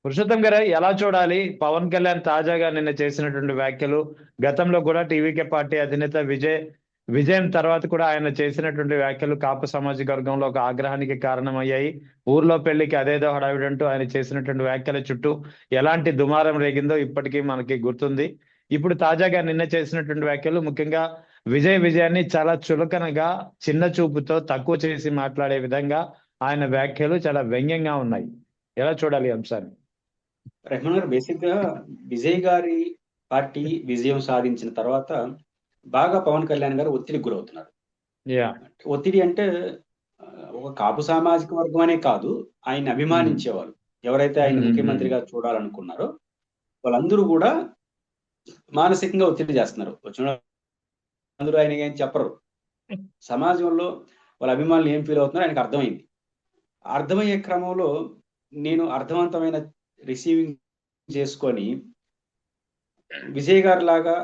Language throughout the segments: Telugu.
పురుషోత్తం గారు ఎలా చూడాలి పవన్ కళ్యాణ్ తాజాగా నిన్న చేసినటువంటి వ్యాఖ్యలు? గతంలో కూడా టీవీకే పార్టీ అధినేత విజయం తర్వాత కూడా ఆయన చేసినటువంటి వ్యాఖ్యలు కాపు సామాజిక వర్గంలో ఒక ఆగ్రహానికి కారణమయ్యాయి. ఊర్లో పెళ్లికి అదేదో హడావిడంటూ ఆయన చేసినటువంటి వ్యాఖ్యల చుట్టూ ఎలాంటి దుమారం రేగిందో ఇప్పటికీ మనకి గుర్తుంది. ఇప్పుడు తాజాగా నిన్న చేసినటువంటి వ్యాఖ్యలు ముఖ్యంగా విజయాన్ని చాలా చులకనగా, చిన్న చూపుతో తక్కువ చేసి మాట్లాడే విధంగా ఆయన వ్యాఖ్యలు చాలా వ్యంగ్యంగా ఉన్నాయి. ఎలా చూడాలి ఈ అంశాన్ని? రెహమాన్ గారు బేసిక్ గా విజయ్ గారి పార్టీ విజయం సాధించిన తర్వాత బాగా పవన్ కళ్యాణ్ గారు ఒత్తిడికి గురవుతున్నారు. యా ఒత్తిడి అంటే ఒక కాపు సామాజిక వర్గం అనే కాదు, ఆయన అభిమానించేవాళ్ళు ఎవరైతే ఆయన ముఖ్యమంత్రిగా చూడాలనుకున్నారో వాళ్ళందరూ కూడా మానసికంగా ఒత్తిడి చేస్తున్నారు. వచ్చిన అందరూ ఆయన ఏం చెప్పరు. సమాజంలో వాళ్ళ అభిమానులు ఏం ఫీల్ అవుతున్నారో ఆయనకు అర్థమైంది. అర్థమయ్యే క్రమంలో నేను అర్థవంతమైన రిసీవింగ్ చేసుకొని విజయ్ గారు లాగా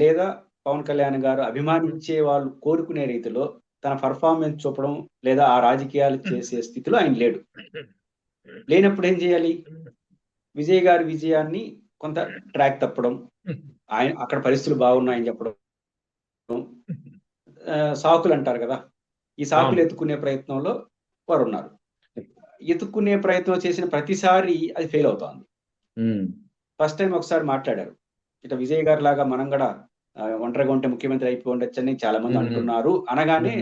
లేదా పవన్ కళ్యాణ్ గారు అభిమానించే వాళ్ళు కోరుకునే రీతిలో తన పర్ఫార్మెన్స్ చూపడం లేదా ఆ రాజకీయాలు చేసే స్థితిలో ఆయన లేడు. లేనప్పుడు ఏం చేయాలి? విజయ్ గారి విజయాన్ని కొంత ట్రాక్ తప్పడం, ఆయన అక్కడ పరిస్థితులు బాగున్నాయని చెప్పడం, సాకులు అంటారు కదా, ఈ సాకులు ఎత్తుకునే ప్రయత్నంలో వారు ఉన్నారు. ఎత్తుక్కునే ప్రయత్నం చేసిన ప్రతిసారి అది ఫెయిల్ అవుతోంది. ఫస్ట్ టైం ఒకసారి మాట్లాడారు, ఇట్లా విజయ్ గారి లాగా మనం కూడా ఒంటరిగా ఉంటే ముఖ్యమంత్రి అయిపోయి ఉండొచ్చని చాలా మంది అంటున్నారు అనగానే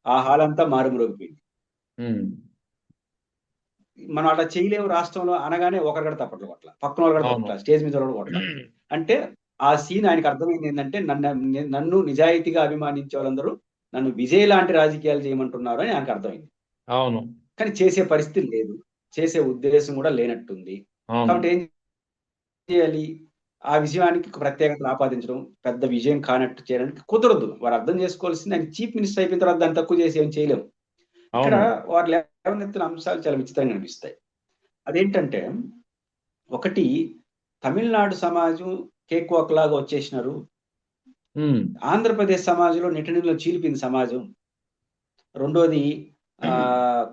ఆ హాల్ అంతా మారుమ్రోగిపోయింది. మనం అట్లా చేయలేము రాష్ట్రంలో అనగానే ఒకరు కూడా తప్పట్లు కొట్ల, పక్కన వాళ్ళు కూడా తప్పట్ల, స్టేజ్ మీద కూడా కొట్ల. అంటే ఆ సీన్ ఆయనకు అర్థమైంది ఏంటంటే నన్ను నిజాయితీగా అభిమానించే వాళ్ళందరూ నన్ను విజయ్ లాంటి రాజకీయాలు చేయమంటున్నారు అని ఆయనకు అర్థమైంది. అవును, కానీ చేసే పరిస్థితి లేదు, చేసే ఉద్దేశం కూడా లేనట్టుంది. కాబట్టి ఏం చేయాలి? ఆ విజయానికి ప్రత్యేకతను ఆపాదించడం, పెద్ద విజయం కానట్టు చేయడానికి కుదరదు. వారు అర్థం చేసుకోవాల్సింది, ఆయన చీఫ్ మినిస్టర్ అయిపోయిన తర్వాత దాన్ని తక్కువ చేసి ఏం చేయలేము. ఇక్కడ వారు లేవనెత్తిన అంశాలు చాలా విచిత్రంగా అనిపిస్తాయి. అదేంటంటే, ఒకటి, తమిళనాడు సమాజం కేక్ వాక్ లాగా వచ్చేసినారు, ఆంధ్రప్రదేశ్ సమాజంలో నిటనిలో చీలిపింది సమాజం. రెండోది,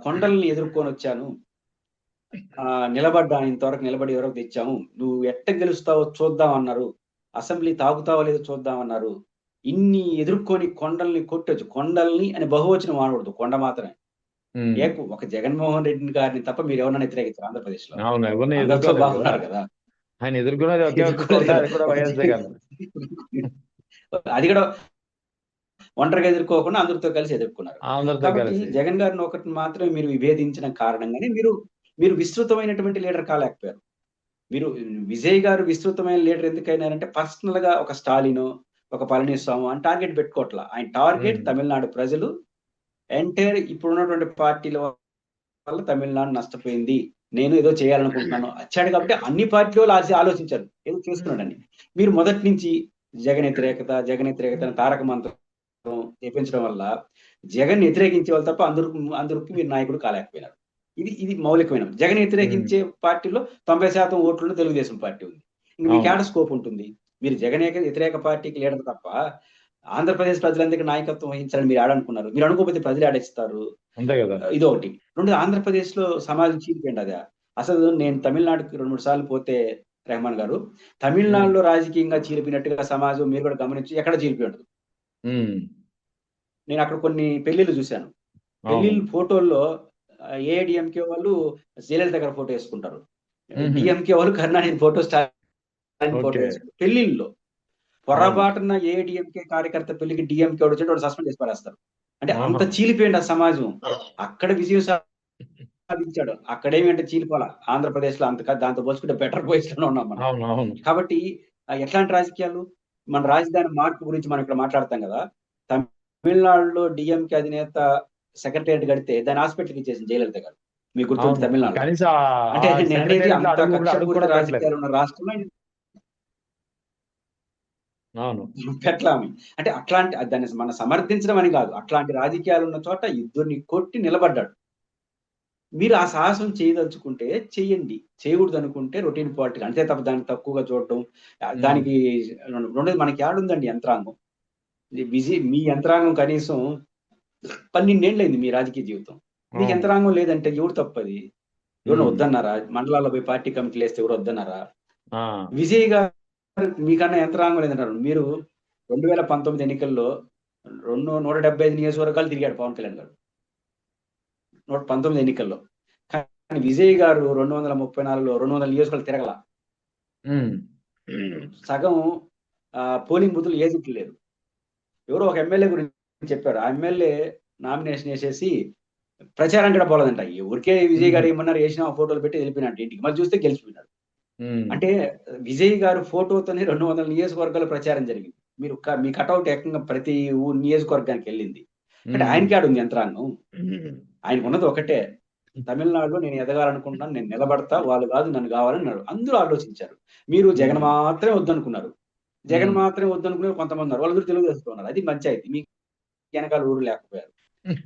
కొండల్ని ఎదుర్కొని వచ్చాను, నిలబడ్డా, ఇంతవరకు నిలబడి ఎవరకు తెచ్చాము, నువ్వు ఎట్ట గెలుస్తావో చూద్దాం అన్నారు, అసెంబ్లీ తాగుతావో లేదో చూద్దాం అన్నారు, ఇన్ని ఎదుర్కొని కొండల్ని కొట్టొచ్చు. కొండల్ని అని బహువచనం వాడకూడదు, కొండ మాత్రమే. ఒక జగన్మోహన్ రెడ్డి గారిని తప్ప మీరు ఎవరన్నా వ్యతిరేకించారు ఆంధ్రప్రదేశ్ లో? అందరితో బాగున్నారు కదా. అది కూడా ఒంటరిగా ఎదుర్కోకుండా అందరితో కలిసి ఎదుర్కొన్నారు. కాబట్టి జగన్ గారిని ఒకటి మాత్రమే మీరు విభేదించిన కారణంగానే మీరు విస్తృతమైనటువంటి లీడర్ కాలేకపోయారు. మీరు విజయ్ గారు విస్తృతమైన లీడర్ ఎందుకైనారంటే, పర్సనల్ గా ఒక స్టాలిన్, ఒక పళనిస్వామి అని టార్గెట్ పెట్టుకోవట్లా. ఆయన టార్గెట్ తమిళనాడు ప్రజలు. ఎంటైర్ ఇప్పుడు ఉన్నటువంటి పార్టీల వల్ల తమిళనాడు నష్టపోయింది, నేను ఏదో చేయాలనుకుంటున్నాను వచ్చాడు కాబట్టి అన్ని పార్టీలు ఆలోచించారు ఏదో చేస్తున్నాడని. మీరు మొదటి నుంచి జగన్ వ్యతిరేకత తారక మంత్రం చేపించడం వల్ల జగన్ వ్యతిరేకించే వాళ్ళు తప్ప అందరికి మీరు నాయకుడు కాలేకపోయినారు. ఇది మౌలికమైన. జగన్ వ్యతిరేకించే పార్టీలో 90% ఓట్లు తెలుగుదేశం పార్టీ ఉంది. ఇంక మీకు ఏడ స్కోప్ ఉంటుంది? మీరు జగన్ వ్యతిరేక పార్టీకి లీడర్ తప్ప ఆంధ్రప్రదేశ్ ప్రజలందరికీ నాయకత్వం వహించాలని మీరు ఆడనుకున్నారు. మీరు అనుకోకపోతే ప్రజలు ఆడేస్తారు. ఇదొకటి. రెండు, ఆంధ్రప్రదేశ్ లో సమాజం చీలిపోయింది. అదే అసలు నేను తమిళనాడుకి 2-3 సార్లు పోతే రెహమాన్ గారు, తమిళనాడులో రాజకీయంగా చీలిపినట్టుగా సమాజం మీరు కూడా గమనించి ఎక్కడ చీలిపోయి ఉండదు. నేను అక్కడ కొన్ని పెళ్లిళ్ళు చూశాను. పెళ్లిళ్ళ ఫోటోల్లో ఏఐడిఎంకే వాళ్ళు జయలలిత గారి ఫోటో వేసుకుంటారు, డిఎంకే వాళ్ళు కరుణానిధి ఫోటో, స్టాలిన్ ఫోటో వేసుకుంటారు. పెళ్లిళ్ళలో పొరపాటున ఏఐడిఎంకే కార్యకర్త పెళ్లికి డిఎంకే వాడు వచ్చి వాడు సస్పెండ్ చేసి పడేస్తారు. అంటే అంత చీలిపోయింది ఆ సమాజం. అక్కడ విజయం సాధించాడు, అక్కడేమంటే చీలిపోలా. ఆంధ్రప్రదేశ్ లో అంతగా దాంతో పోల్చుకుంటే బెటర్ పొజిషన్ లో ఉన్నాం మనం. కాబట్టి ఎట్లాంటి రాజకీయాలు? మన రాజధాని మార్పు గురించి మనం ఇక్కడ మాట్లాడతాం కదా. తమిళనాడులో డిఎంకే అధినేత సెక్రటేరియట్ కడితే దాని హాస్పిటల్కి ఇచ్చేసింది జయలలిత గారు, మీకు గుర్తుంది తమిళనాడు. అంటే నేను అనేది అంత కక్షపూరిత రాజకీయాలు ఉన్న రాష్ట్రంలో పెట్టలామి. అంటే అట్లాంటి దాన్ని మనం సమర్థించడం అని కాదు, అట్లాంటి రాజకీయాలు ఉన్న చోట ఇద్దరిని కొట్టి నిలబడ్డాడు. మీరు ఆ సాహసం చేయదలుచుకుంటే చెయ్యండి, చేయకూడదు అనుకుంటే రొటీన్ పాలిటిక్స్ అంతే తప్ప దాన్ని తక్కువగా చూడటం. దానికి రెండోది, మనకి ఏడుందండి యంత్రాంగం. మీ యంత్రాంగం కనీసం 12 ఏళ్ళు అయింది మీ రాజకీయ జీవితం, మీకు యంత్రాంగం లేదంటే ఎవరు తప్పది? ఎవరు వద్దన్నారా? మండలాల్లో పోయి పార్టీ కమిటీలు వేస్తే ఎవరు వద్దన్నారా? ఆ, విజయ్ గారు మీకన్నా యంత్రాంగం లేదన్నారు. మీరు 2019 ఎన్నికల్లో 175 నియోజకవర్గాలు తిరిగాడు పవన్ కళ్యాణ్ గారు 119 ఎన్నికల్లో. కానీ విజయ్ గారు 234లో 200 నియోజకవర్గాలు తిరగల. ఉమ్, సగం పోలింగ్ బూతులు ఏజెంట్లు లేరు. ఎవరో ఒక ఎమ్మెల్యే గురించి చెప్పారు. ఆ ఎమ్మెల్యే నామినేషన్ వేసేసి ప్రచారం కూడా పోలేదంట. ఊరికే విజయ్ గారు ఏమన్నారు, వేసిన ఫోటోలు పెట్టి వెళ్ళిపోయినట్టు ఇంటికి. మళ్ళీ చూస్తే గెలిచిపోయినాడు. అంటే విజయ్ గారు ఫోటోతోనే 200 నియోజకవర్గాల ప్రచారం జరిగింది. మీరు మీ కటౌట్ ఏకంగా ప్రతి నియోజకవర్గానికి వెళ్ళింది. అంటే ఆయనకి ఆడుంది యంత్రాంగం. ఆయనకు ఉన్నది ఒకటే, తమిళనాడులో నేను ఎదగాలనుకుంటున్నాను, నేను నిలబడతా, వాళ్ళు కాదు నన్ను కావాలని అన్నారు. అందరూ ఆలోచించారు. మీరు జగన్ మాత్రమే వద్దనుకున్నారు. జగన్ మాత్రమే వద్దనుకునే కొంతమంది ఉన్నారు. వాళ్ళందరూ తెలుగుదేశంలో ఉన్నారు. అది పంచాయతీ. మీకు వెనకాల ఊరు లేకపోయారు.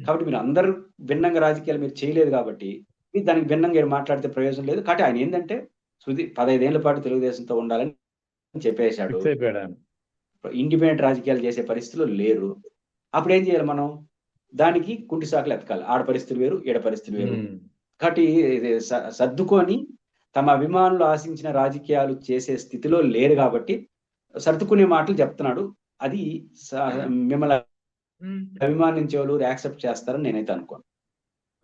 కాబట్టి మీరు అందరూ భిన్నంగా రాజకీయాలు మీరు చేయలేదు కాబట్టి మీరు దానికి భిన్నంగా మాట్లాడితే ప్రయోజనం లేదు. కాబట్టి ఆయన ఏంటంటే 15 ఏళ్ల పాటు తెలుగుదేశంతో ఉండాలని చెప్పేశాడు. ఇండిపెండెంట్ రాజకీయాలు చేసే పరిస్థితులు లేరు. అప్పుడు ఏం చేయాలి మనం? దానికి కుంటి సాకులు ఎతకాలి. ఆడ పరిస్థితులు వేరు, ఈడ పరిస్థితులు వేరు. కాబట్టి సర్దుకొని తమ అభిమానులు ఆశించిన రాజకీయాలు చేసే స్థితిలో లేరు కాబట్టి సర్దుకునే మాటలు చెప్తున్నాడు. అది మిమ్మల్ని అభిమానించే వాళ్ళు యాక్సెప్ట్ చేస్తారని నేనైతే అనుకోను.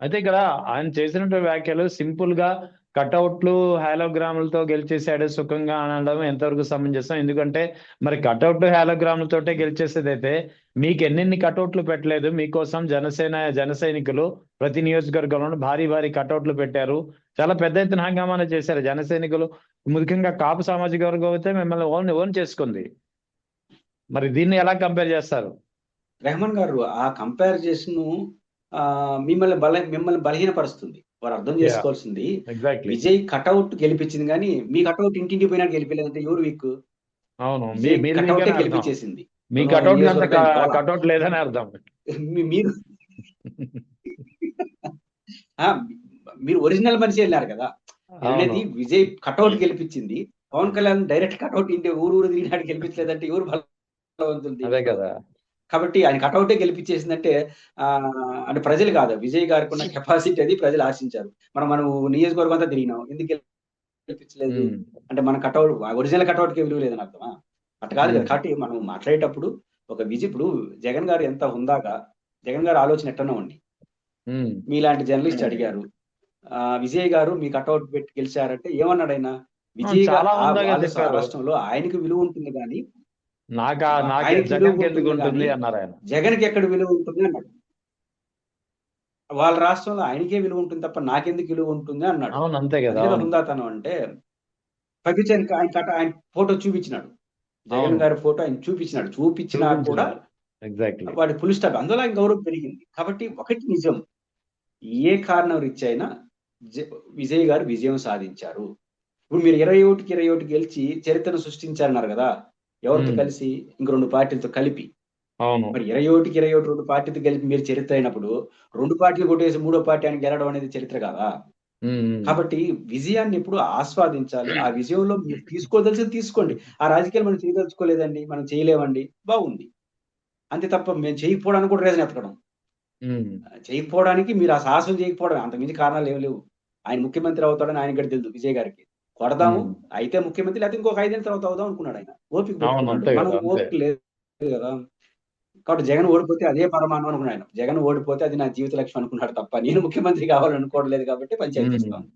అయితే ఇక్కడ ఆయన చేసినటువంటి వ్యాఖ్యలు సింపుల్ గా కటౌట్లు హాలోగ్రాములతో గెలిచేశాడు సుఖంగా అనడం ఎంతవరకు సమంజసం? ఎందుకంటే మరి కటౌట్ హాలోగ్రాములతోటే గెలిచేసేది అయితే మీకు ఎన్నెన్ని కటౌట్లు పెట్టలేదు. మీకోసం జన సైనికులు ప్రతి నియోజకవర్గంలో భారీ భారీ కటౌట్లు పెట్టారు. చాలా పెద్ద ఎత్తున హంగామాన చేశారు జన సైనికులు. ముఖ్యంగా కాపు సామాజిక వర్గం అయితే మిమ్మల్ని ఓన్ చేసుకుంది. మరి దీన్ని ఎలా కంపేర్ చేస్తారు? రెహమాన్ గారు, ఆ కంపారిజేషన్ మిమ్మల్ని బలహీనపరుస్తుంది. వారు అర్థం చేసుకోవాల్సింది, విజయ్ కటౌట్ గెలిపించింది కానీ మీ కటౌట్ ఇంటింటి పోయినా గెలిపలేదంటే ఎవరు వీక్? అవును, కటౌటే గెలిపించేసింది. మీ కటౌట్ లేదని అర్థం. మీరు మీరు ఒరిజినల్ మనిషి వెళ్ళారు కదా. అనేది విజయ్ కటౌట్ గెలిపించింది. పవన్ కళ్యాణ్ డైరెక్ట్ కటౌట్ ఇంటి ఊరు తిరిగినాడు గెలిపించలేదంటే ఎవరు బలవంతుంది? అదే కదా. కాబట్టి ఆయన కటౌటే గెలిపించేసిందంటే అంటే ప్రజలు కాదు, విజయ్ గారికి ఉన్న కెపాసిటీ అది ప్రజలు ఆశించారు. మనం నియోజకవర్గం అంతా తిరిగినాం, ఎందుకు గెలిపించలేదు అంటే మన కటౌట్ ఒరిజినల్ కటౌట్కి విలువ లేదని అర్థమా? అట్లా కాదు కదా. కాబట్టి మనం మాట్లాడేటప్పుడు ఒక ఇప్పుడు జగన్ గారు ఎంత హుందాగా, జగన్ గారు ఆలోచన ఎట్టనో ఉండి మీలాంటి జర్నలిస్ట్ అడిగారు, విజయ్ గారు మీ కటౌట్ పెట్టి గెలిచారంటే ఏమన్నాడు ఆయన? విజయ్ గారు రాష్ట్రంలో ఆయనకు విలువ ఉంటుంది కానీ జగన్కి ఎక్కడ విలువ ఉంటుంది అన్నాడు. వాళ్ళ రాష్ట్రంలో ఆయనకే విలువ ఉంటుంది తప్ప నాకెందుకు విలువ ఉంటుంది అన్నాడు. అంతే కదా హుందాతనం అంటే. పగిచానికి ఆయన ఫోటో చూపించినాడు, జగన్ గారి ఫోటో ఆయన చూపించినా కూడా వాడి ఫుల్ స్టాప్. అందులో ఆయన గౌరవం పెరిగింది. కాబట్టి ఒకటి నిజం, ఏ కారణం రీత్యా అయినా విజయ్ గారు విజయం సాధించారు. ఇప్పుడు మీరు 21కి 21 గెలిచి చరిత్రను సృష్టించారన్నారు కదా, ఎవరితో కలిసి? ఇంక 2 పార్టీలతో కలిపి. మరి 21కి 21 2 పార్టీతో కలిపి మీరు చరిత్ర అయినప్పుడు 2 పార్టీలు కొట్టేసి 3వ పార్టీ అని గెలవడం అనేది చరిత్ర కాదా? కాబట్టి విజయాన్ని ఇప్పుడు ఆస్వాదించాలి. ఆ విజయంలో మీరు తీసుకోదలిసి తీసుకోండి. ఆ రాజకీయాలు మనం చేయదలుచుకోలేదండి, మనం చేయలేమండి, బాగుంది అంతే తప్ప మేము చేయకపోవడానికి కూడా రీజన్ ఎత్తకడం. చేయకపోవడానికి మీరు ఆ సాహసం చేయకపోవడం, అంతకుమించి కారణాలు ఏమి లేవు. ఆయన ముఖ్యమంత్రి అవుతాడని ఆయన కూడా తెలుసు విజయ్ గారికి. కొడదాము అయితే ముఖ్యమంత్రి, లేకపోతే ఇంకొక 5 ఏళ్ళ తర్వాత అవుదాం అనుకున్నాడు ఆయన. ఓపిక పెట్టుకున్నాడు. మనం ఓపిక లేదు కదా. కాబట్టి జగన్ ఓడిపోతే అదే పరమాణం అనుకున్నాడు ఆయన. జగన్ ఓడిపోతే అది నా జీవిత లక్ష్యం అనుకున్నాడు తప్ప నేను ముఖ్యమంత్రి కావాలనుకోవట్లేదు కాబట్టి పంచాయతీ చేస్తాను.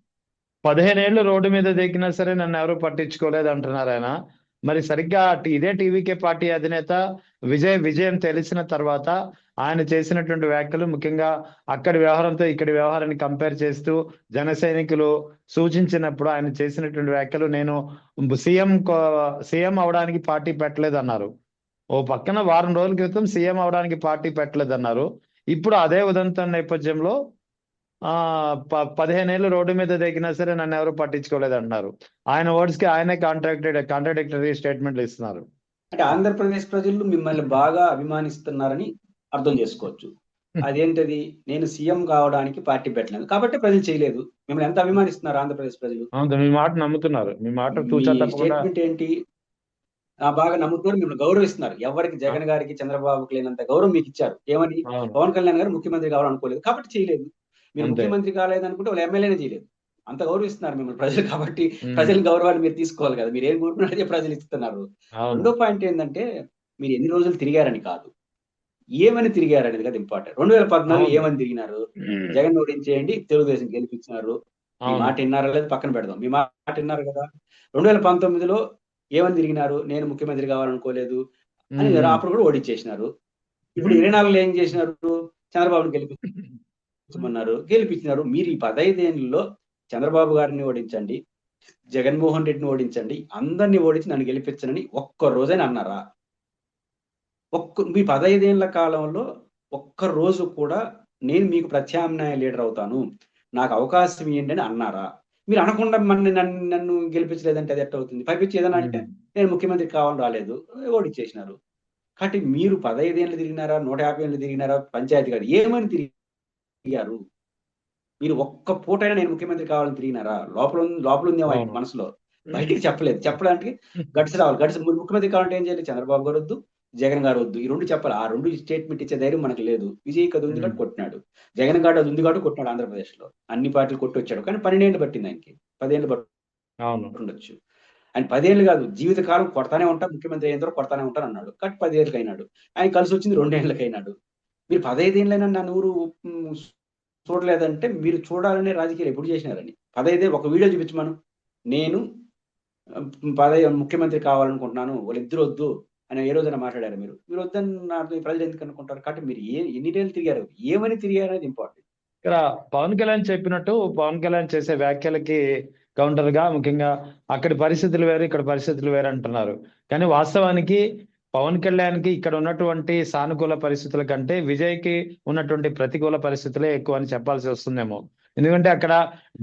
15 ఏళ్ళు రోడ్డు మీద దిగినా సరే నన్ను ఎవరు పట్టించుకోలేదు అంటున్నారు ఆయన. మరి సరిగ్గా ఇదే టీవీకే పార్టీ అధినేత విజయం తెలిసిన తర్వాత ఆయన చేసినటువంటి వ్యాఖ్యలు, ముఖ్యంగా అక్కడి వ్యవహారంతో ఇక్కడి వ్యవహారాన్ని కంపేర్ చేస్తూ జన సైనికులు సూచించినప్పుడు ఆయన చేసినటువంటి వ్యాఖ్యలు, నేను సీఎం అవడానికి పార్టీ పెట్టలేదు అన్నారు. ఓ పక్కన వారం రోజుల క్రితం సీఎం అవడానికి పార్టీ పెట్టలేదు అన్నారు. ఇప్పుడు అదే ఉదంతం నేపథ్యంలో 15 ఏళ్ళు రోడ్డు మీద దిగినా సరే నన్ను ఎవరు పట్టించుకోలేదు అంటున్నారు. ఆయన వర్డ్స్ కి ఆయనే కాంట్రాడిక్టరీ స్టేట్మెంట్లు ఇస్తున్నారు. అంటే ఆంధ్రప్రదేశ్ ప్రజలు మిమ్మల్ని బాగా అభిమానిస్తున్నారని అర్థం చేసుకోవచ్చు. అదేంటది? నేను సీఎం కావడానికి పార్టీ పెట్టలేదు కాబట్టి ప్రజలు చేయలేదు. మిమ్మల్ని ఎంత అభిమానిస్తున్నారు ఆంధ్రప్రదేశ్ ప్రజలు? మీ మాట నమ్ముతున్నారు. మీ మాట స్టేట్మెంట్ ఏంటి? బాగా నమ్ముతున్నారు, మిమ్మల్ని గౌరవిస్తున్నారు. ఎవరికి జగన్ గారికి చంద్రబాబుకి లేనంత గౌరవం మీకు ఇచ్చారు. ఏమని? పవన్ కళ్యాణ్ గారు ముఖ్యమంత్రి కావాలనుకోలేదు కాబట్టి చేయలేదు. మీరు ముఖ్యమంత్రి కాలేదనుకుంటే వాళ్ళు ఎమ్మెల్యేనే చేయలేదు. అంత గౌరవిస్తున్నారు మిమ్మల్ని ప్రజలు కాబట్టి ప్రజల గౌరవాన్ని మీరు తీసుకోవాలి కదా. మీరు ఏం కోరుకున్నారు అదే ప్రజలు ఇస్తున్నారు. రెండో పాయింట్ ఏంటంటే మీరు ఎన్ని రోజులు తిరిగారని కాదు, ఏమని తిరిగారు అనేది కదా ఇంపార్టెంట్. 2014 ఏమని తిరిగినారు? జగన్ ఓడించేయండి, తెలుగుదేశం గెలిపించినారు. మీ మాట విన్నారా లేదు పక్కన పెడదాం. మీ మాట విన్నారు కదా. 2019లో ఏమని తిరిగినారు? నేను ముఖ్యమంత్రి కావాలనుకోలేదు అని అప్పుడు కూడా ఓడించేసినారు. ఇప్పుడు 24లో ఏం చేసినారు? చంద్రబాబుని గెలిపించమన్నారు, గెలిపించినారు. మీరు ఈ 15 ఏళ్ళలో చంద్రబాబు గారిని ఓడించండి, జగన్మోహన్ రెడ్డిని ఓడించండి, అందరినీ ఓడించి నన్ను గెలిపించనని ఒక్క రోజైనా అన్నారా? మీ 15 ఏళ్ల కాలంలో ఒక్క రోజు కూడా నేను మీకు ప్రత్యామ్నాయ లీడర్ అవుతాను, నాకు అవకాశం ఇవ్వండి అని అన్నారా? మీరు అనకుండా నన్ను గెలిపించలేదంటే అది ఎట్ట అవుతుంది? పైపించి ఏదైనా అంటే నేను ముఖ్యమంత్రి కావాలని రాలేదు, ఓడించేసినారు. కాబట్టి మీరు 15 ఏళ్ళు తిరిగినారా, 150 ఏళ్ళు తిరిగినారా, పంచాయతీ గారు ఏమని తిరిగారు? మీరు ఒక్క పూటైనా నేను ముఖ్యమంత్రి కావాలని తిరిగినారా? లోపల ఉంది మనసులో, బయటికి చెప్పలేదు. చెప్పడానికి గట్స్ రావాలి. గట్స్ ముఖ్యమంత్రి కావాలంటే ఏం చేయాలి? చంద్రబాబు గారు వద్దు, జగన్ గారు వద్దు, ఈ 2 చెప్పాలి. ఆ 2 స్టేట్మెంట్ ఇచ్చే ధైర్యం మనకు లేదు. విజయ్‌కి అది ఉంది కాబట్టి కొట్టినాడు. జగన్ గారు అది ఉంది కాబట్టి కొట్టినాడు ఆంధ్రప్రదేశ్‌లో. అన్ని పార్టీలు కొట్టొచ్చాడు. కానీ 12 ఏళ్ళు పట్టింది ఆయనకి. 10 ఏళ్ళు పట్టుండొచ్చు. ఆయన 10 ఏళ్ళు కాదు, జీవితకాలం కొడతానే ఉంటా, ముఖ్యమంత్రి అయిన తర్వాత కొడతానే ఉంటాను అన్నాడు. కాబట్టి 10 ఏళ్ళకి అయినాడు. ఆయన కలిసి వచ్చింది 2 ఏళ్ళకి అయినాడు. మీరు 15 ఏళ్ళైనా నన్ను ఊరు చూడలేదంటే మీరు చూడాలనే రాజకీయాలు ఎప్పుడు చేసినారని. 15 ఒక వీడియో చూపించమను. నేను ముఖ్యమంత్రి కావాలనుకుంటున్నాను, వాళ్ళిద్దరు వద్దు అని ఏ రోజైనా మాట్లాడారు మీరు? మీరు వద్దని ప్రజలు ఎందుకు అనుకుంటారు? కాబట్టి మీరు ఎన్ని ఏళ్ళు తిరిగారు, ఏమని తిరిగారు అనేది ఇంపార్టెంట్. ఇక్కడ పవన్ కళ్యాణ్ చెప్పినట్టు పవన్ కళ్యాణ్ చేసే వ్యాఖ్యలకి కౌంటర్ గా ముఖ్యంగా అక్కడి పరిస్థితులు వేరు, ఇక్కడ పరిస్థితులు వేరు అంటున్నారు. కానీ వాస్తవానికి పవన్ కళ్యాణ్ కి ఇక్కడ ఉన్నటువంటి సానుకూల పరిస్థితుల కంటే విజయ్కి ఉన్నటువంటి ప్రతికూల పరిస్థితులే ఎక్కువ అని చెప్పాల్సి వస్తుందేమో. ఎందుకంటే అక్కడ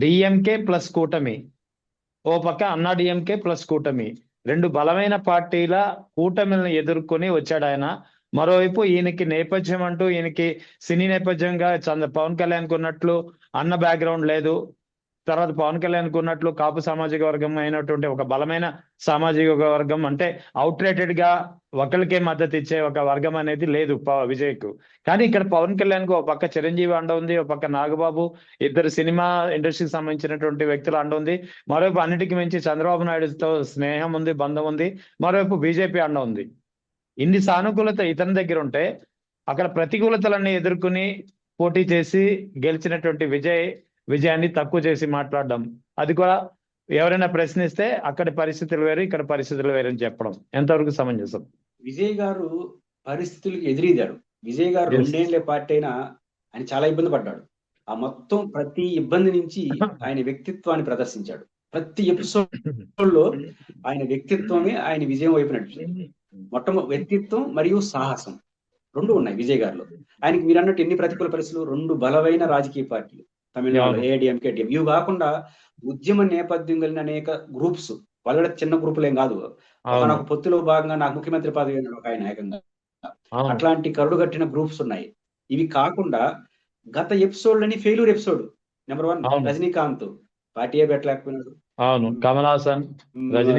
డిఎంకే ప్లస్ కూటమి, ఓ పక్క అన్నా డిఎంకే ప్లస్ కూటమి, 2 బలమైన పార్టీల కూటమిలను ఎదుర్కొని వచ్చాడు ఆయన. మరోవైపు ఈయనకి నేపథ్యం అంటూ ఈయనకి సినీ నేపథ్యంగా పవన్ కళ్యాణ్కి ఉన్నట్లు అన్న బ్యాక్గ్రౌండ్ లేదు. తర్వాత పవన్ కళ్యాణ్కి ఉన్నట్లు కాపు సామాజిక వర్గం అయినటువంటి ఒక బలమైన సామాజిక వర్గం, అంటే అవుట్రేటెడ్ గా ఒకరికే మద్దతు ఇచ్చే ఒక వర్గం అనేది లేదు విజయ్కు. కానీ ఇక్కడ పవన్ కళ్యాణ్కు ఒక పక్క చిరంజీవి అండ ఉంది, ఒక పక్క నాగబాబు, ఇద్దరు సినిమా ఇండస్ట్రీకి సంబంధించినటువంటి వ్యక్తుల అండ ఉంది. మరోవైపు అన్నిటికీ మించి చంద్రబాబు నాయుడుతో స్నేహం ఉంది, బంధం ఉంది. మరోవైపు బీజేపీ అండ ఉంది. ఇన్ని సానుకూలత ఇతని దగ్గర ఉంటే అక్కడ ప్రతికూలతలన్నీ ఎదుర్కొని పోటీ చేసి గెలిచినటువంటి విజయాన్ని తక్కువ చేసి మాట్లాడడం, అది కూడా ఎవరైనా ప్రశ్నిస్తే అక్కడి పరిస్థితులు వేరు, ఇక్కడ పరిస్థితులు వేరు అని చెప్పడం ఎంతవరకు సమంజసం? విజయ్ గారు పరిస్థితులకు ఎదిరిదాడు. విజయ్ గారు 2 ఏళ్ల పార్టీ అయినా ఆయన చాలా ఇబ్బంది పడ్డాడు. ఆ మొత్తం ప్రతి ఇబ్బంది నుంచి ఆయన వ్యక్తిత్వాన్ని ప్రదర్శించాడు. ప్రతి ఎపిసోడ్ లో ఆయన వ్యక్తిత్వమే ఆయన విజయం వైపు నడిచింది. వ్యక్తిత్వం మరియు సాహసం 2 ఉన్నాయి విజయ్ గారిలో. ఆయనకి మీరు అన్నట్టు ఎన్ని ప్రతికూల పరిస్థితులు, 2 బలమైన రాజకీయ పార్టీలు తమిళనాడులో ఏఐడిఎంకే, ఇవి కాకుండా ఉద్యమ నేపథ్యం కలిగిన అనేక గ్రూప్స్, వాళ్ళ చిన్న గ్రూపులేం కాదు. నాకు పొత్తులో భాగంగా నాకు ముఖ్యమంత్రి పదవి అన్నాడు ఒక ఆయన ఏకంగా. అట్లాంటి కరుడుగట్టిన గ్రూప్స్ ఉన్నాయి. ఇవి కాకుండా గత ఎపిసోడ్లని ఫెయిల్యూర్ ఎపిసోడ్ నెంబర్ 1 రజనీకాంత్ పార్టీయే పెట్టలేకపోయినాడు. కమల్ హాసన్,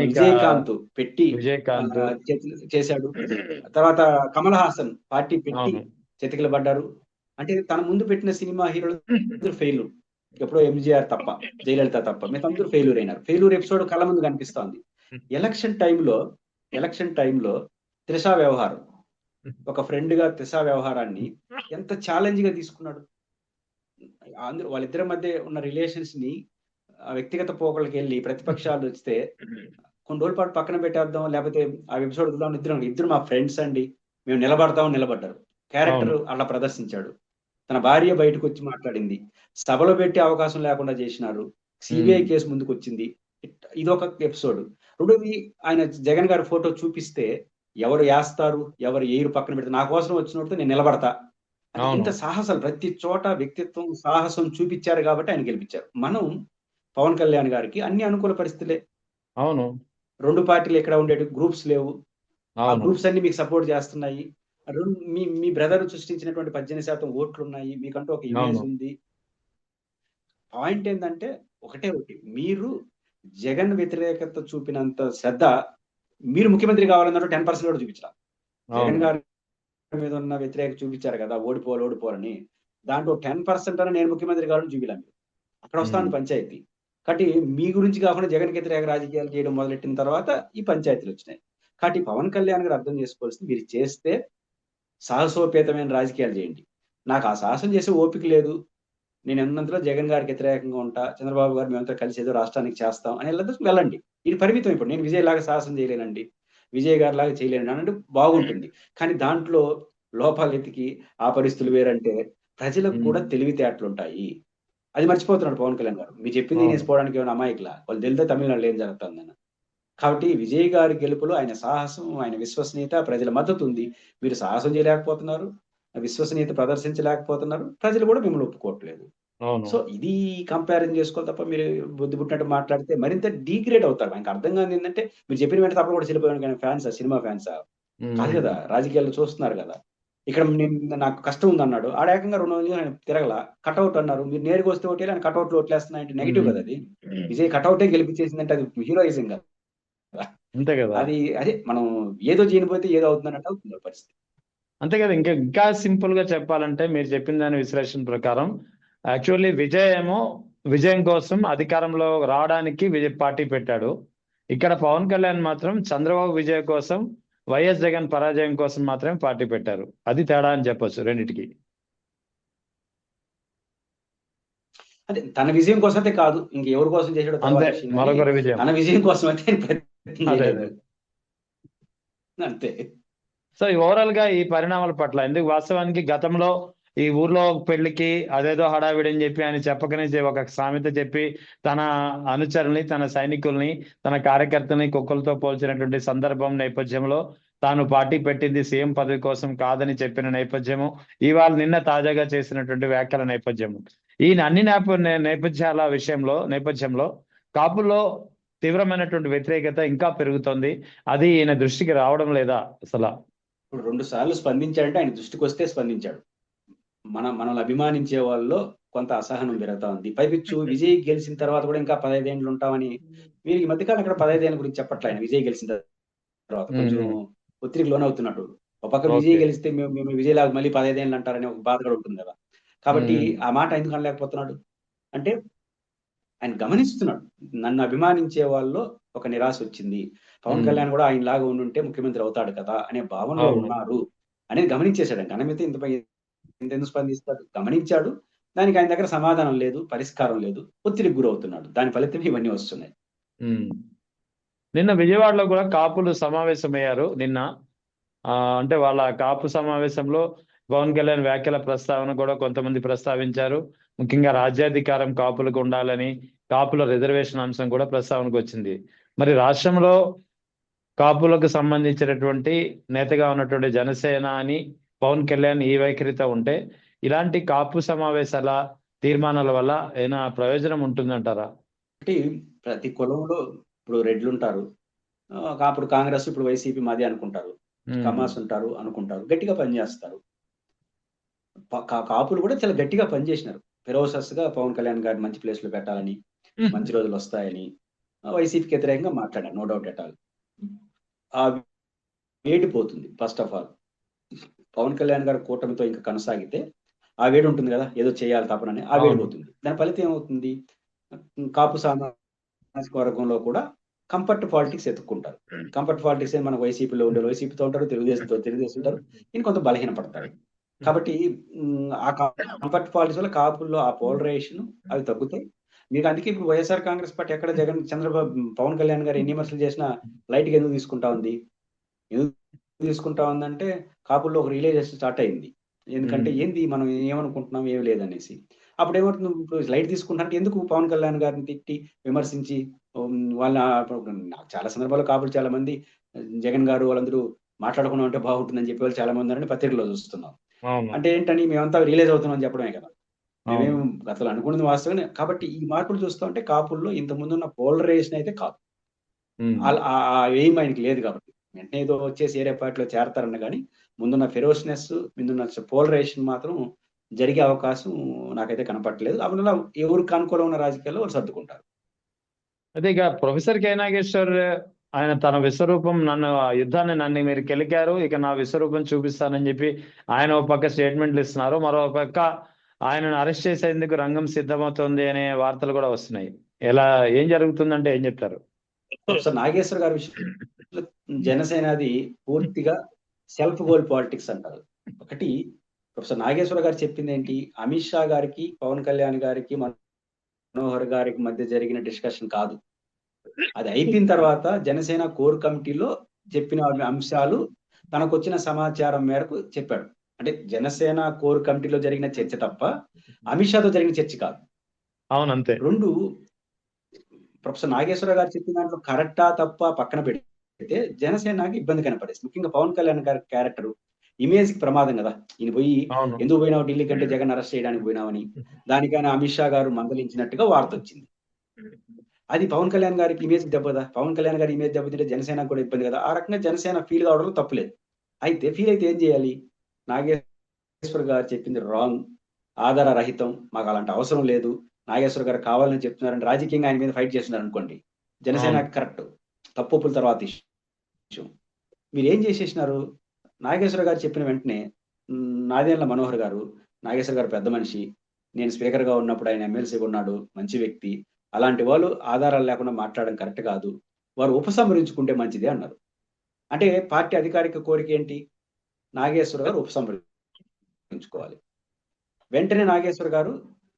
విజయకాంత్ పెట్టి చేశాడు. తర్వాత కమల్ హాసన్ పార్టీ పెట్టి చెతికిల పడ్డారు. అంటే తన ముందు పెట్టిన సినిమా హీరోలు ఫెయిల్యూర్. ఎప్పుడో ఎంజీఆర్ తప్ప, జయలలిత తప్ప మిగతా అందరూ ఫెయిల్యూర్ అయినారు. ఫెయిల్యూర్ ఎపిసోడ్ కళ్ళ ముందు కనిపిస్తోంది. ఎలక్షన్ టైంలో త్రిష వ్యవహారం, ఒక ఫ్రెండ్ గా త్రిష వ్యవహారాన్ని ఎంత ఛాలెంజ్ గా తీసుకున్నాడు. అందరూ వాళ్ళిద్దరి మధ్య ఉన్న రిలేషన్స్ ని వ్యక్తిగత పోకళ్ళకి వెళ్ళి ప్రతిపక్షాలు వస్తే కొన్ని రోజుల పాటు పక్కన పెట్టేద్దాం, లేకపోతే ఆ ఎపిసోడ్ వద్దాం, ఇద్దరు మా ఫ్రెండ్స్ అండి, మేము నిలబడ్డారు. క్యారెక్టర్ అలా ప్రదర్శించాడు. తన భార్య బయటకు వచ్చి మాట్లాడింది, సభలో పెట్టే అవకాశం లేకుండా చేసినారు, సిబిఐ కేసు ముందుకు వచ్చింది. ఇదొక ఎపిసోడ్. రెండోది ఆయన జగన్ గారి ఫోటో చూపిస్తే ఎవరు వేస్తారు ఎవరు ఏరు పక్కన పెడితే నా కోసం వచ్చినట్టు నేను నిలబడతా, ఇంత సాహసాలు ప్రతి చోట వ్యక్తిత్వం సాహసం చూపించారు కాబట్టి ఆయన గెలిపించారు. మనం పవన్ కళ్యాణ్ గారికి అన్ని అనుకూల పరిస్థితులే. 2 పార్టీలు ఎక్కడ ఉండేవి, గ్రూప్స్ లేవు. ఆ గ్రూప్స్ అన్ని మీకు సపోర్ట్ చేస్తున్నాయి. మీ బ్రదర్ సృష్టించినటువంటి 18% ఓట్లు ఉన్నాయి. మీకంటూ ఒక ఇమేజ్ ఉంది. పాయింట్ ఏంటంటే ఒకటే, మీరు జగన్ వ్యతిరేకత చూపినంత శ్రద్ధ మీరు ముఖ్యమంత్రి కావాలన్నట్టు 10% కూడా చూపించారు. జగన్ గారి మీద ఉన్న వ్యతిరేకత చూపించారు కదా, ఓడిపోవాలని. దాంట్లో 10% అని నేను ముఖ్యమంత్రి కావాలని చూపిలా. అక్కడ వస్తాను పంచాయతీ. కాబట్టి మీ గురించి కాకుండా జగన్‌కి వ్యతిరేక రాజకీయాలు చేయడం మొదలెట్టిన తర్వాత ఈ పంచాయతీలు వచ్చినాయి. కాబట్టి పవన్ కళ్యాణ్ గారు అర్థం చేసుకోవాల్సింది మీరు చేస్తే సాహసోపేతమైన రాజకీయాలు చేయండి. నాకు ఆ సాహసం చేసే ఓపిక లేదు. నేను ఉన్నంతలో జగన్ గారికి వ్యతిరేకంగా ఉంటా. చంద్రబాబు గారు మేమంతా కలిసి ఏదో రాష్ట్రానికి చేస్తాం అని వెళ్ళండి. ఇది పరిమితం ఇప్పుడు. నేను విజయ్ లాగా సాహసం చేయలేనండి. విజయ్ గారిలాగా చేయలేను అనంటే బాగుంటుంది. కానీ దాంట్లో లోపాలు వెతికి ఆ పరిస్థితులు వేరంటే ప్రజలకు కూడా తెలివితేటలుంటాయి. అది మర్చిపోతున్నాడు పవన్ కళ్యాణ్ గారు. మీరు చెప్పింది అవును. వినేసిపోవడానికి ఏమైనా అమాయకులా? వాళ్ళు తెలితే తమిళనాడులో ఏం జరుగుతుందని. కాబట్టి విజయ్ గారి గెలుపులో ఆయన సాహసం, ఆయన విశ్వసనీయత, ప్రజల మద్దతుంది. మీరు సాహసం చేయలేకపోతున్నారు. విశ్వసనీయత ప్రదర్శించలేకపోతున్నారు. ప్రజలు కూడా మిమ్మల్ని ఒప్పుకోవట్లేదు. అవును. సో, ఇది కంపారిజన్ చేసుకోవాలి తప్ప మీరు బుద్ధి పుట్టినట్టు మాట్లాడితే మరింత డీగ్రేడ్ అవుతారు. ఆయనకు అర్థం కానిదేంటంటే మీరు చెప్పిన వెంటనే తప్పకుండా వెళ్ళిపోయాను కానీ ఫ్యాన్సా? సినిమా ఫ్యాన్సా? కాదు హ్మ్. గదా! రాజకీయాల్లో చూస్తున్నారు గదా! ఇక్కడ నాకు కష్టం ఉందన్నాడు. ఆడ ఏకంగా 2 రోజులు ఆయన తిరగల. కటౌట్ అన్నారు. మీరు నేరుగా వస్తే ఓటేయాలి. ఆయన కటౌట్‌లో ఓట్లేస్తున్నాయంటే నెగెటివ్ హ్మ్. గదా! అది. విజయ్ కటౌటే గెలిపించేసిందంటే అది హీరోయిజం గదా! అంతే కదా! అది అదే మనం ఏదో చేయనిపోతే ఏదో అవుతుందన్నట్టు అవుతుంది ఆ పరిస్థితి. అంతే కదా! ఇంకా సింపుల్‌గా చెప్పాలంటే మీరు చెప్పిన దాని విశ్లేషణ ప్రకారం యాక్చువల్లీ విజయ్ ఏమో విజయం కోసం అధికారంలో రావడానికి పార్టీ పెట్టాడు. ఇక్కడ పవన్ కళ్యాణ్ మాత్రం చంద్రబాబు విజయ్ కోసం, వైఎస్ జగన్ పరాజయం కోసం మాత్రమే పార్టీ పెట్టారు. అది తేడా అని చెప్పొచ్చు రెండిటికి. అంటే తన విజయం కోసం అయితే కాదు. ఇంకెవరి కోసం చేసాడో తర్వాత అంతే. విషయం గానీ, మరొకరి విజయం. తన విజయం కోసం అయితే ఆయన ప్రయత్నం అదే. చేయలేదు. అదే. అంతే. సో, ఈ ఓవరాల్‌గా ఈ పరిణామాల పట్ల ఎందుకు వాస్తవానికి గతంలో ఈ ఊర్లో పెళ్ళికి అదేదో హడావిడి అని చెప్పి ఆయన చెప్పకనే ఒక సామెత చెప్పి తన అనుచరుల్ని, తన సైనికుల్ని, తన కార్యకర్తల్ని కుక్కలతో పోల్చినటువంటి సందర్భం నేపథ్యంలో తాను పార్టీ పెట్టింది సీఎం పదవి కోసం కాదని చెప్పిన నేపథ్యము, ఇవాళ నిన్న తాజాగా చేసినటువంటి వ్యాఖ్యల నేపథ్యము. ఈ అన్ని నేపథ్యాల నేపథ్యంలో కాపుల్లో తీవ్రమైనటువంటి వ్యతిరేకత ఇంకా పెరుగుతోంది. అది ఈయన దృష్టికి రావడం లేదా అసల? ఇప్పుడు 2 సార్లు స్పందించాడంటే ఆయన దృష్టికొస్తే స్పందించాడు. మనల్ని అభిమానించే వాళ్ళలో కొంత అసహనం పెరుగుతా ఉంది. పైపెచ్చు విజయ్ గెలిచిన తర్వాత కూడా ఇంకా 15 ఏండ్లు ఉంటామని మీరు ఈ మధ్య కాలం ఎక్కడ 15 ఏళ్ల గురించి చెప్పట్లే ఆయన విజయ్ గెలిచిన తర్వాత. హ్మ్. కొంచెం హ్మ్. ఒత్తిడికి లోనవుతున్నట్టు. ఒక పక్క విజయ్ ఓకే. గెలిస్తే మేము విజయ్ లాగా మళ్ళీ 15 ఏళ్లు అంటారనే ఒక బాధ కూడా ఉంటుంది కదా! కాబట్టి హ్మ్. ఆ మాట ఎందుకు అనలేకపోతున్నాడు? అంటే ఆయన గమనిస్తున్నాడు. నన్ను అభిమానించే వాళ్ళలో ఒక నిరాశొచ్చింది. పవన్ హ్మ్. కళ్యాణ్ కూడా ఆయనలాగా ఉండుంటే ముఖ్యమంత్రి అవుతాడు కదా! అనే భావనలో అవును. ఉన్నారు అనేది గమనించేసాడు. గమనితే ఇంతెందుకు స్పందిస్తాడు? గమనించాడు. దానికి ఆయన దగ్గర సమాధానం లేదు, పరిష్కారం లేదు. ఒత్తిడికి గురవుతున్నాడు. దాని ఫలితమే ఇవన్నీ వస్తున్నాయి. హ్మ్. నిన్న విజయవాడలో కూడా కాపులు సమావేశమయ్యారు నిన్న. అంటే వాళ్ళ కాపు సమావేశంలో పవన్ కళ్యాణ్ వ్యాఖ్యల ప్రస్తావన కూడా కొంతమంది ప్రస్తావించారు. ముఖ్యంగా రాజ్యాధికారం కాపులకు ఉండాలని, కాపుల రిజర్వేషన్ అంశం కూడా ప్రస్తావనకొచ్చింది. మరి రాష్ట్రంలో కాపులకు సంబంధించినటువంటి నేతగా ఉన్నటువంటి జనసేన అని పవన్ కళ్యాణ్ ఈ వైఖరితో ఉంటే, ఇలాంటి కాపు సమావేశాల, తీర్మానాల వల్ల ఏమైనా ప్రయోజనం ఉంటుందంటారా? అంటే ప్రతి కులంలో ఇప్పుడు రెడ్లుంటారు. అప్పుడు కాంగ్రెస్, ఇప్పుడు వైసీపీ మాదే అనుకుంటారు. హ్మ్. కమ్మాస్ ఉంటారు అనుకుంటారు. గట్టిగా పనిచేస్తారు. కాపులు కూడా చాలా గట్టిగా పనిచేసినారు. ఫెరోసస్‌గా పవన్ కళ్యాణ్ గారిని మంచి ప్లేస్‌లో పెట్టాలని, మంచి రోజులొస్తాయని వైసీపీకి వ్యతిరేకంగా మాట్లాడారు. No doubt at all. ఆ వేడి పోతుంది first of all. Pawan Kalyan garu కూటమితో ఇంక కొనసాగితే, ఆ వేడి ఉంటుంది గదా! ఏదో చేయాలి తపనని. ఆ వేడి అవును. పోతుంది. దాని ఫలితం ఏమవుతుంది? కాపు సామాజిక వర్గంలో కూడా కంఫర్ట్ పాలిటిక్స్ ఎతుక్కుంటారు. కంఫర్ట్ పాలిటిక్స్ అని మనకు వైసీపీలో ఉండేవాళ్ళు వైసీపీతో ఉంటారు. తెలుగుదేశం ఉంటారు. ఈయన కొంత బలహీనపడతాడు. కాబట్టి ఆ కంఫర్ట్ పాలిటిక్స్ వల్ల కాపుల్లో ఆ పోలరైజేషన్ అవి తగ్గుతాయి. మీకు అందుకే ఇప్పుడు వైఎస్ఆర్ కాంగ్రెస్ పార్టీ ఎక్కడ పవన్ కళ్యాణ్ గారు ఎన్ని విమర్శలు చేసినా లైట్‌గా ఎందుకు తీసుకుంటా ఉంది? ఎందుకు తీసుకుంటా ఉందంటే, కాపుల్లో ఒక రియలైజేషన్ స్టార్ట్ అయింది. ఎందుకంటే, హ్మ్. ఏంది మనం ఏమనుకుంటున్నాం, ఏమి లేదనేసి. అప్పుడేమవుతుంది ఇప్పుడు లైట్ తీసుకుంటున్నారంటే ఎందుకు పవన్ కళ్యాణ్ గారిని తిట్టి, విమర్శించి వాళ్ళ ఇప్పుడు నాకు చాలా సందర్భాల్లో కాపులు చాలా మంది జగన్ గారు వాళ్ళందరూ మాట్లాడకుండా ఉంటే బాగుంటుందని చెప్పేవాళ్ళు చాలా మంది ఉన్నారని పత్రికలో చూస్తున్నాం. అవును. అంటే ఏంటని మేమంతా రియలైజ్ అవుతున్నాం అని చెప్పడమే కదా! మేమేం అవును. అసలు అనుకున్నది వాస్తవమే. కాబట్టి ఈ మార్పులు చూస్తా ఉంటే కాపుల్లో ఇంతకుముందున్న పోలరైజేషన్ అయితే కాదు. హ్మ్. ఆ ఆ ఎయిమ్ ఆయనకి లేదు కాబట్టి. వెంటనే ఏదో వచ్చేసి వేరే పార్టీలో చేరతారన్న గాని, ముందున్న ఫెరోస్‌నెస్, ముందున్న పోలరైజేషన్ మాత్రం జరిగే అవకాశం నాకైతే కనపడట్లేదు. అందువల్ల ఎవరికి అనుకూలం ఉన్న రాజకీయాల్లో వాళ్ళు సర్దుకుంటారు. అయితే ఇక ప్రొఫెసర్ కె. నాగేశ్వర్ ఆయన తన విశ్వరూపం ఆ యుద్ధాన్ని నన్ను మీరు గెలికారు. ఇక నా విశ్వరూపం చూపిస్తానని చెప్పి ఆయన ఒక పక్క స్టేట్మెంట్లు ఇస్తున్నారు. మరో పక్క ఆయనను అరెస్ట్ చేసేందుకు రంగం సిద్ధమవుతోంది అనే వార్తలు కూడా వస్తున్నాయి. ఎలా ఏం జరుగుతుందంటే ఏం చెప్తారు? ప్రొఫెసర్ నాగేశ్వర గారి విషయంలో జనసేనది పూర్తిగా సెల్ఫ్ గోల్ పాలిటిక్స్ అంటారు. ఒకటి ప్రొఫెసర్ నాగేశ్వర గారు చెప్పింది ఏంటి, అమిత్ షా గారికి, పవన్ కళ్యాణ్ గారికి, మనోహర్ గారికి మధ్య జరిగిన డిస్కషన్ కాదు. అది అయిపోయిన తర్వాత జనసేన కోర్ కమిటీలో చెప్పిన అంశాలు తనకు వచ్చిన సమాచారం మేరకు చెప్పాడు. అంటే జనసేన కోర్ కమిటీలో జరిగిన చర్చ తప్ప అమిత్ షాతో జరిగిన చర్చ కాదు. అవునంతే. రెండు ప్రొఫెసర్ నాగేశ్వర గారు చెప్పిన దాంట్లో కరెక్టా తప్ప పక్కన పెడితే జనసేనకి ఇబ్బంది కనపడేది. ముఖ్యంగా పవన్ కళ్యాణ్ గారి క్యారెక్టర్ ఇమేజ్ కి ప్రమాదం కదా. ఈయన పోయి ఎందుకు పోయినావు ఢిల్లీ కంటే జగన్ అరెస్ట్ చేయడానికి పోయినావని, దానికైనా అమిత్ షా గారు మందలించినట్టుగా వార్త వచ్చింది. అది పవన్ కళ్యాణ్ గారికి ఇమేజ్ దెబ్బదా. పవన్ కళ్యాణ్ గారి ఇమేజ్ దెబ్బతింటే జనసేన కూడా ఇబ్బంది కదా. ఆ రకంగా జనసేన ఫీల్ కావడంలో తప్పులేదు. అయితే ఫీల్ అయితే ఏం చేయాలి, నాగేశ్వర్ గారు చెప్పింది రాంగ్, ఆధార రహితం, మాకు అలాంటి అవసరం లేదు, నాగేశ్వర్ గారు కావాలని చెప్తున్నారని రాజకీయంగా ఆయన మీద ఫైట్ చేస్తున్నారు అనుకోండి, జనసేన కరెక్ట్, తప్పుల తర్వాత ఇష్యూ. మీరు ఏం చేసేసినారు, నాగేశ్వర గారు చెప్పిన వెంటనే నాదెండ్ల మనోహర్ గారు, నాగేశ్వర గారు పెద్ద మనిషి, నేను స్పీకర్ గా ఉన్నప్పుడు ఆయన ఎమ్మెల్సీగా ఉన్నాడు, మంచి వ్యక్తి, అలాంటి వాళ్ళు ఆధారాలు లేకుండా మాట్లాడడం కరెక్ట్ కాదు, వారు ఉపసంహరించుకుంటే మంచిది అన్నారు. అంటే పార్టీ అధికారిక కోరిక ఏంటి, నాగేశ్వర గారు ఉపసంహరించుకోవాలి. వెంటనే నాగేశ్వర గారు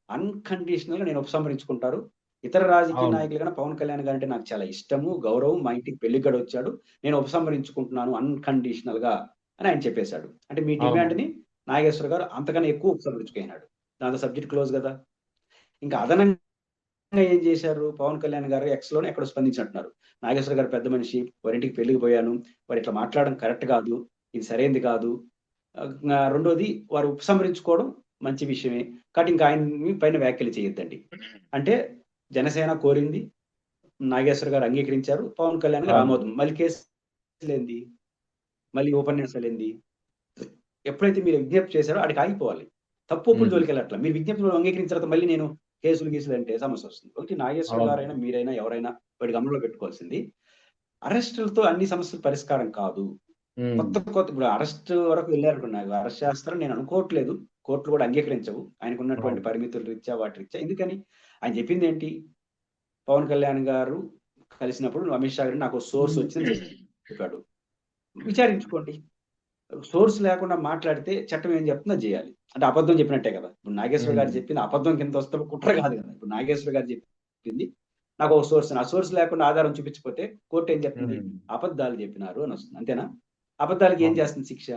అన్కండిషనల్ గా నేను ఉపసంహరించుకుంటారు, ఇతర రాజకీయ నాయకులు కన్నా పవన్ కళ్యాణ్ గారు అంటే నాకు చాలా ఇష్టము, గౌరవం, మా ఇంటికి పెళ్లికి గడ వచ్చాడు, నేను ఉపసంహరించుకుంటున్నాను అన్కండిషనల్ గా అని ఆయన చెప్పేశాడు. అంటే మీ డిమాండ్ ని నాగేశ్వర గారు అంతకన్నా ఎక్కువ ఉపసంహరించుకున్నాడు. దాంతో సబ్జెక్ట్ క్లోజ్ కదా. ఇంకా అదనంగా ఏం చేశారు, పవన్ కళ్యాణ్ గారు ఎక్స్ లోనే ఎక్కడ స్పందించినట్టున్నారు, నాగేశ్వర గారు పెద్ద మనిషి, వారింటికి పెళ్లికి పోయాను, వారు ఇట్లా మాట్లాడడం కరెక్ట్ కాదు, ఇది సరైనది కాదు, రెండోది వారు ఉపసంహరించుకోవడం మంచి విషయమే, కాబట్టి ఇంకా ఆయన పైన వ్యాఖ్యలు చేయొద్దండి. అంటే జనసేన కోరింది, నాగేశ్వర గారు అంగీకరించారు, పవన్ కళ్యాణ్ గారు ఆమోదం. మళ్ళీ కేసులేంది, మళ్ళీ ఉపన్యాసాలేంది, ఎప్పుడైతే మీరు విజ్ఞప్తి చేశారో అడికి ఆగిపోవాలి. తప్పులు జోలికెళ్ళట్లా. మీరు విజ్ఞప్తులు అంగీకరించిన తర్వాత మళ్ళీ నేను కేసులు అంటే సమస్య వస్తుంది. ఒకటి నాగేశ్వర గారైనా మీరైనా ఎవరైనా వాడి గమనంలో పెట్టుకోవాల్సింది, అరెస్టులతో అన్ని సమస్యలు పరిష్కారం కాదు. కొత్త ఇప్పుడు అరెస్ట్ వరకు వెళ్ళారనుకున్నారు, అరెస్ట్ చేస్తారని నేను అనుకోవట్లేదు, కోర్టులు కూడా అంగీకరించవు ఆయనకు ఉన్నటువంటి పరిమితుల రీత్యా వాటి రీత్యా. ఎందుకని ఆయన చెప్పింది ఏంటి, పవన్ కళ్యాణ్ గారు కలిసినప్పుడు అమిత్ షా గారు నాకు సోర్స్ వచ్చిందని చెప్పాడు, విచారించుకోండి. సోర్స్ లేకుండా మాట్లాడితే చట్టం ఏం చెప్తుందో చేయాలి. అంటే అబద్ధం చెప్పినట్టే కదా. ఇప్పుడు నాగేశ్వర గారు చెప్పింది అబద్ధం కింద వస్తే కుట్ర కాదు కదా. ఇప్పుడు నాగేశ్వర గారు చెప్పింది నాకు ఒక సోర్స్, ఆ సోర్స్ లేకుండా ఆధారం చూపించకపోతే కోర్టు ఏం చెప్తుంది, అబద్ధాలు చెప్పినారు అని వస్తుంది, అంతేనా. అబద్ధాలకి ఏం చేస్తుంది శిక్ష,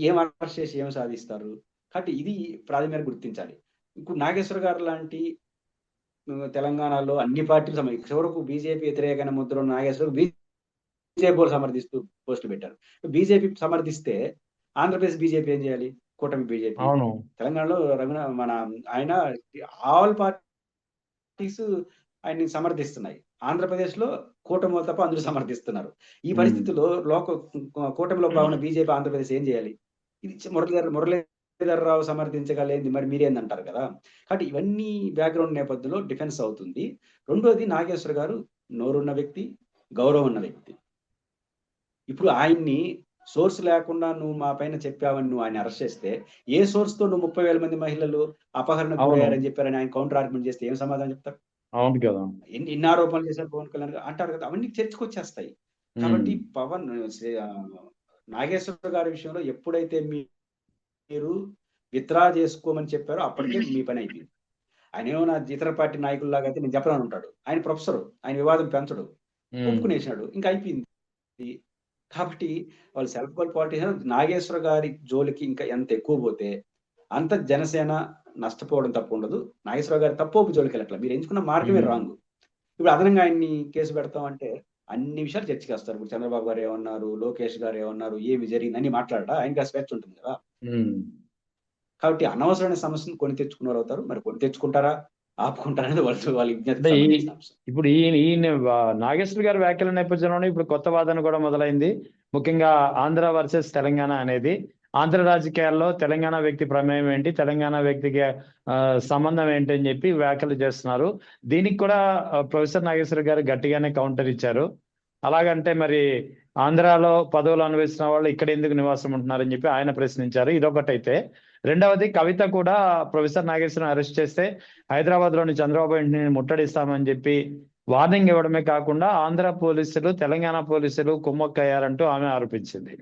ఏం అరెస్ట్ చేసి ఏం సాధిస్తారు. కాబట్టి ఇది ప్రాథమికంగా గుర్తించాలి. ఇప్పుడు నాగేశ్వర గారు లాంటి తెలంగాణలో అన్ని పార్టీలు చివరకు బీజేపీ వ్యతిరేకమైన ముద్ర ఉన్న నాగేశ్వర బీజేపీ సమర్థిస్తూ పోస్టులు పెట్టారు. బీజేపీ సమర్థిస్తే ఆంధ్రప్రదేశ్ బీజేపీ ఏం చేయాలి, కూటమి బీజేపీ. తెలంగాణలో మన ఆయన ఆల్ పార్టీస్ ఆయన్ని సమర్థిస్తున్నాయి, ఆంధ్రప్రదేశ్ లో కూటమి తప్ప అందరూ సమర్థిస్తున్నారు. ఈ పరిస్థితుల్లో కూటమిలో భావన బీజేపీ ఆంధ్రప్రదేశ్ ఏం చేయాలి, ఇది మురళీధర్ రావు సమర్థించగలేదు, మరి మీరేందంటారు కదా. కాబట్టి ఇవన్నీ బ్యాక్గ్రౌండ్ నేపథ్యంలో డిఫెన్స్ అవుతుంది. రెండోది నాగేశ్వర గారు నోరున్న వ్యక్తి, గౌరవం ఉన్న వ్యక్తి. ఇప్పుడు ఆయన్ని సోర్స్ లేకుండా నువ్వు మా పైన చెప్పావని నువ్వు ఆయన అరెస్ట్ చేస్తే, ఏ సోర్స్ తో నువ్వు 30,000 మంది మహిళలు అపహరణకు గురయ్యారని చెప్పారని ఆయన కౌంటర్ ఆర్గ్యుమెంట్ చేస్తే ఏం సమాధానం చెప్తారు. అవును కదా, ఎన్ని ఆరోపణలు చేశారు పవన్ కళ్యాణ్ అంటారు కదా, అవన్నీ చర్చకు వచ్చేస్తాయి. కాబట్టి నాగేశ్వర గారి విషయంలో ఎప్పుడైతే మీరు విత్డ్రా చేసుకోమని చెప్పారో అప్పటికే మీ పని అయిపోయింది. ఆయన ఏమన్నా ఇతర పార్టీ నాయకుల్లాగా అయితే నేను చెప్పనని ఉంటాడు, ఆయన ప్రొఫెసర్, ఆయన వివాదం పెంచడు, ఒప్పుకునేసినాడు, ఇంకా అయిపోయింది. కాబట్టి వాళ్ళు సెల్ఫ్ గోల్ పాలిటిషియన్. నాగేశ్వర గారి జోలికి ఇంకా ఎంత ఎక్కువ పోతే అంత జనసేన నష్టపోవడం తప్పు ఉండదు. నాగేశ్వర గారి తప్పు జోలికి వెళ్ళట్లా, మీరు ఎంచుకున్న మార్గమే రాంగ్. ఇప్పుడు అదనంగా ఆయన్ని కేసు పెడతాం అంటే అన్ని విషయాలు చర్చకి వస్తారు. ఇప్పుడు చంద్రబాబు గారు ఏమన్నారు, లోకేష్ గారు ఏమన్నారు, ఏమి జరిగిందని మాట్లాడట ఆయనకి ఆ స్వేచ్ఛ ఉంటుంది కదా. కాబట్టి అనవసరమైన సమస్యను కొని తెచ్చుకున్నారు అవుతారు. మరి కొని తెచ్చుకుంటారా ఆపుకుంటారా అనేది వాళ్ళ విజ్ఞప్తి. ఇప్పుడు ఈ నాగేశ్వర గారి వ్యాఖ్యల నేపథ్యంలోనే ఇప్పుడు కొత్త వాదన కూడా మొదలైంది. ముఖ్యంగా ఆంధ్ర వర్సెస్ తెలంగాణ అనేది, ఆంధ్ర రాజకీయాల్లో తెలంగాణ వ్యక్తి ప్రమేయం ఏంటి, తెలంగాణ వ్యక్తికి సంబంధం ఏంటి అని చెప్పి వ్యాఖ్యలు చేస్తున్నారు. దీనికి కూడా ప్రొఫెసర్ నాగేశ్వర గారు గట్టిగానే కౌంటర్ ఇచ్చారు. అలాగంటే మరి ఆంధ్రాలో పదవులు అనుభవిస్తున్న వాళ్ళు ఇక్కడ ఎందుకు నివాసం ఉంటున్నారని చెప్పి ఆయన ప్రశ్నించారు. ఇదొకటైతే రెండవది కవిత కూడా ప్రొఫెసర్ నాగేశ్వరరావు అరెస్ట్ చేస్తే హైదరాబాద్ లోని చంద్రబాబు ఇంటిని ముట్టడిస్తామని చెప్పి వార్నింగ్ ఇవ్వడమే కాకుండా ఆంధ్ర పోలీసులు తెలంగాణ పోలీసులు కుమ్మక్కయ్యారంటూ ఆమె ఆరోపించింది.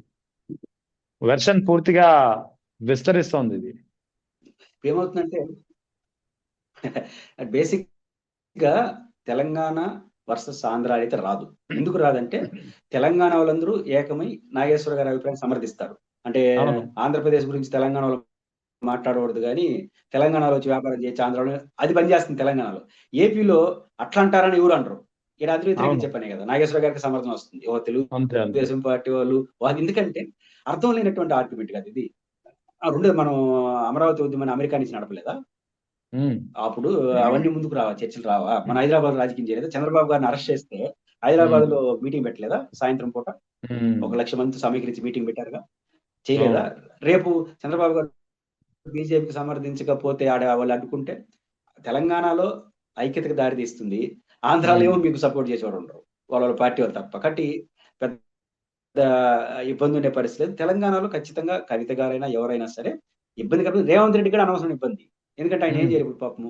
వెర్షన్ పూర్తిగా విస్తరిస్తోంది ఇది. ఏమవుతుందంటే బేసిక్ గా తెలంగాణ వర్సెస్ ఆంధ్ర అయితే రాదు. ఎందుకు రాదంటే తెలంగాణ వాళ్ళందరూ ఏకమై నాగేశ్వర గారి అభిప్రాయం సమర్థిస్తారు. అంటే ఆంధ్రప్రదేశ్ గురించి తెలంగాణ వాళ్ళు మాట్లాడకూడదు కానీ తెలంగాణలో వచ్చి వ్యాపారం చేయొచ్చు, ఆంధ్రలో అది పనిచేస్తుంది తెలంగాణలో. ఏపీలో అట్లా అంటారని ఎవరు అంటారు. ఇక్కడ అది వ్యతిరేకంగా చెప్పానే కదా, నాగేశ్వర గారికి సమర్థన వస్తుంది. ఓ తెలుగుదేశం పార్టీ వాళ్ళు ఎందుకంటే అర్థం లేనటువంటి ఆర్గ్యుమెంట్ కదా ఇది. రెండు మనం అమరావతి ఉద్యమాన్ని అమెరికా నుంచి నడపలేదా? అప్పుడు అవన్నీ ముందుకు రావా, చర్చలు రావా? మన హైదరాబాద్ రాజకీయం చేయలేదా? చంద్రబాబు గారిని అరెస్ట్ చేస్తే హైదరాబాద్ లో మీటింగ్ పెట్టలేదా? సాయంత్రం పూట 1,00,000 మంది సమీకరించి మీటింగ్ పెట్టారుగా, చేయలేదా? రేపు చంద్రబాబు గారు బీజేపీకి సమర్థించకపోతే వాళ్ళు అడ్డుకుంటే తెలంగాణలో ఐక్యతకు దారి తీస్తుంది. ఆంధ్రాలో ఏమో మీకు సపోర్ట్ చేసేవాడు ఉండరు, వాళ్ళ పార్టీ వాళ్ళు తప్ప. కాబట్టి పెద్ద ఇబ్బంది ఉండే పరిస్థితి లేదు. తెలంగాణలో ఖచ్చితంగా కవిత గారైనా ఎవరైనా సరే ఇబ్బంది కాబట్టి రేవంత్ రెడ్డి కూడా అనవసరం ఇబ్బంది. ఎందుకంటే ఆయన ఏం చేయలేదు పాపము.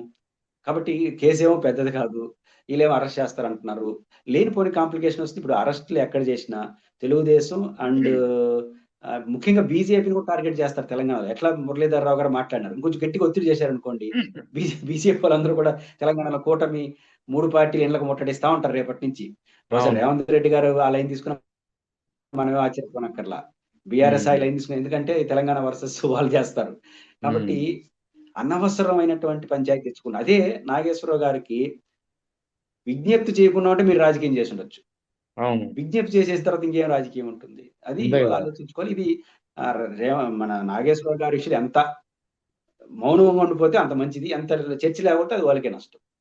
కాబట్టి కేసు ఏమో పెద్దది కాదు, వీళ్ళేమో అరెస్ట్ చేస్తారు అంటున్నారు. లేనిపోని కాంప్లికేషన్ వస్తుంది. ఇప్పుడు అరెస్టులు ఎక్కడ చేసినా తెలుగుదేశం అండ్ ముఖ్యంగా బీజేపీని కూడా టార్గెట్ చేస్తారు తెలంగాణలో. ఎట్లా మురళీధర్ రావు గారు మాట్లాడినారు, ఇంకొంచెం గట్టిగా ఒత్తిడి చేశారనుకోండి, బీజేపీ వాళ్ళందరూ కూడా తెలంగాణలో కూటమి 3 పార్టీలు ఇళ్లకు ముట్టడిస్తా ఉంటారు రేపటి నుంచి. రేవంత్ రెడ్డి గారు ఆ లైన్ తీసుకున్న మనమే ఆశ్చర్యపోనక్కర్లా. బీఆర్ఎస్ ఆ లైన్ తీసుకున్న, ఎందుకంటే తెలంగాణ వర్సెస్ వాళ్ళు చేస్తారు. కాబట్టి అనవసరమైనటువంటి పంచాయతీ తెచ్చుకున్నారు. అదే నాగేశ్వరరావు గారికి విజ్ఞప్తి చేయకుండా ఉంటే మీరు రాజకీయం చేసి ఉండొచ్చు. విజ్ఞప్తి చేసేసిన తర్వాత ఇంకేం రాజకీయం ఉంటుంది, అది ఆలోచించుకోవాలి. ఇది మన నాగేశ్వరరావు గారి విషయం ఎంత మౌనంగా ఉండిపోతే అంత మంచిది, ఎంత చర్చ లేకపోతే అది వాళ్ళకే నష్టం.